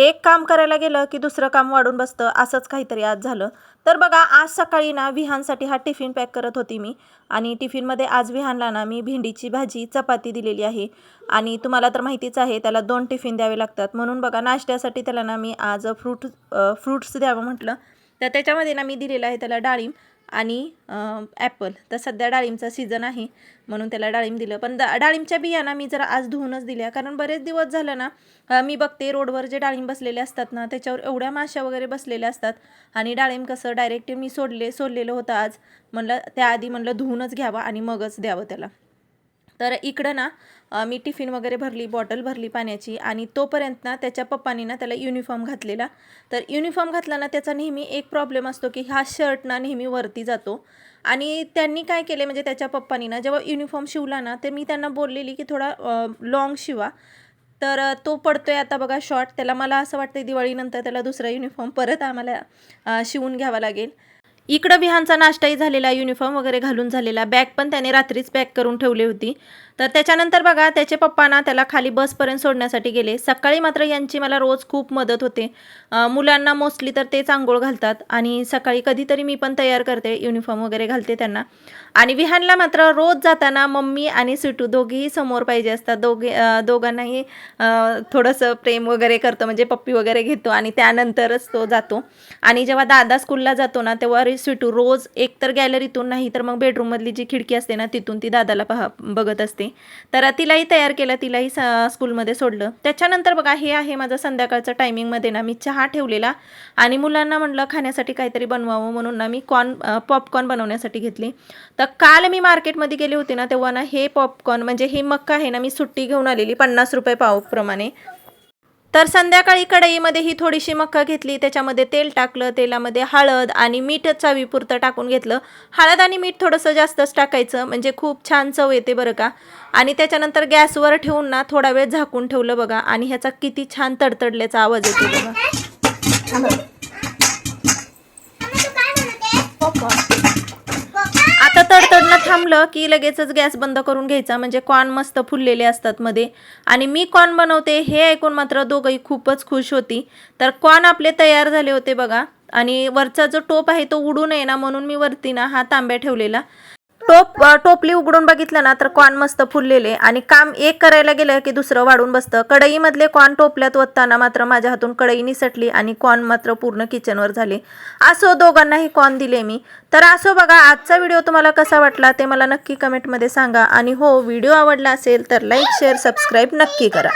एक काम करायला गेलं की दुसरं काम वाढून बसतं, असंच काहीतरी आज झालं. तर बघा, आज सकाळी ना विहानसाठी हा टिफिन पॅक करत होती मी. आणि टिफिनमध्ये आज विहानला ना मी भेंडीची भाजी चपाती दिलेली आहे. आणि तुम्हाला तर माहितीच आहे त्याला 2 टिफिन द्यावे लागतात, म्हणून बघा नाश्त्यासाठी त्याला ना मी आज फ्रूट्स द्यावं म्हटलं. तर त्याच्यामध्ये ना मी दिलेलं आहे त्याला डाळिंब आणि ॲपल. तर सध्या डाळिंबचा सीझन आहे म्हणून त्याला डाळिंब दिलं. पण डाळिंबच्या बिया मी जरा आज धुवूनच दिल्या, कारण बरेच दिवस झालं ना मी बघते रोडवर जे डाळिंब बसलेले असतात ना त्याच्यावर एवढ्या माशा वगैरे बसलेल्या असतात. आणि डाळिंब कसं डायरेक्ट मी सोडलेलं होतं आज. म्हणलं त्याआधी म्हणलं धुवूनच घ्यावं आणि मगच द्यावं त्याला. तर इकडं ना मी टिफिन वगैरे भरली, बॉटल भरली पाण्याची. आणि तोपर्यंत ना त्याच्या पप्पांनी ना त्याला युनिफॉर्म घातलेला. तर युनिफॉर्म घातला ना त्याचा नेहमी एक प्रॉब्लेम असतो की हा शर्ट ना नेहमी वरती जातो. आणि त्यांनी काय केले म्हणजे त्याच्या पप्पांनी ना जेव्हा युनिफॉर्म शिवला ना ते मी त्यांना बोललेली की थोडा लॉंग शिवा. तर तो पडतोय आता बघा शॉर्ट. त्याला मला असं वाटतं दिवाळीनंतर त्याला दुसरा युनिफॉर्म परत आम्हाला शिवून घ्यावा लागेल. इकडं विहानचा नाश्ताही झालेला, युनिफॉर्म वगैरे घालून झालेला, बॅग पण त्याने रात्रीच पॅक करून ठेवली होती. तर त्याच्यानंतर बघा त्याचे पप्पा ना त्याला खाली बसपर्यंत सोडण्यासाठी गेले. सकाळी मात्र यांची मला रोज खूप मदत होते. मुलांना मोस्टली तर तेच अंघोळ घालतात आणि सकाळी कधीतरी मी पण तयार करते, युनिफॉर्म वगैरे घालते त्यांना. आणि विहानला मात्र रोज जाताना मम्मी आणि सिटू दोघेही समोर पाहिजे असतात. दोघांनाही थोडंसं प्रेम वगैरे करतो, म्हणजे पप्पी वगैरे घेतो आणि त्यानंतरच तो जातो. आणि जेव्हा दादा स्कूलला जातो ना तेव्हा स्वीटू रोज एकतर गॅलरीतून नाही तर मग बेडरूममधली जी खिडकी असते ना तिथून ती दादाला बघत असते. तर तिलाही तयार केलं, तिलाही स्कूलमध्ये सोडलं. त्याच्यानंतर बघा हे आहे माझं संध्याकाळचं टायमिंगमध्ये ना मी चहा ठेवलेला. आणि मुलांना म्हटलं खाण्यासाठी काहीतरी बनवावं म्हणून ना मी पॉपकॉर्न बनवण्यासाठी घेतले. तर काल मी मार्केटमध्ये गेले होते ना तेव्हा ना हे पॉपकॉर्न म्हणजे हे मक्का आहे ना मी सुट्टी घेऊन आलेली 50 रुपये पावप्रमाणे. तर संध्याकाळी कढईमध्ये ही थोडीशी मक्का घेतली, त्याच्यामध्ये तेल टाकलं, तेलामध्ये हळद आणि मीठ चवीपुरतं टाकून घेतलं. हळद आणि मीठ थोडंसं जास्तच टाकायचं म्हणजे खूप छान चव येते बरं का. आणि त्याच्यानंतर गॅसवर ठेवून ना थोडा वेळ झाकून ठेवलं बघा. आणि ह्याचा किती छान तडतडल्याचा आवाज येतो बघा. आता तडतडणं थांबलं की लगेचच गॅस बंद करून घ्यायचा, म्हणजे कॉर्न मस्त फुललेले असतात मध्ये. आणि मी कॉर्न बनवते हे ऐकून मात्र दोघंही खूपच खुश होती. तर कॉर्न आपले तयार झाले होते बघा. आणि वरचा जो टोप आहे तो उडू नये ना म्हणून मी वरती ना हा तांब्या ठेवलेला. टोपली उघडून बघितलं ना तर कॉर्न मस्त फुललेले. आणि काम एक करायला गेलं की दुसरं वाढून बसतं. कढईमधले कॉर्न टोपल्यात ओतताना मात्र माझ्या हातून कढई निसटली आणि कॉर्न मात्र पूर्ण किचनवर झाले. असो दोघांनाही कॉर्न दिले मी. तर असो बघा, आजचा व्हिडिओ तुम्हाला कसा वाटला ते मला नक्की कमेंटमध्ये सांगा. आणि हो, व्हिडिओ आवडला असेल तर लाईक शेअर सबस्क्राईब नक्की करा.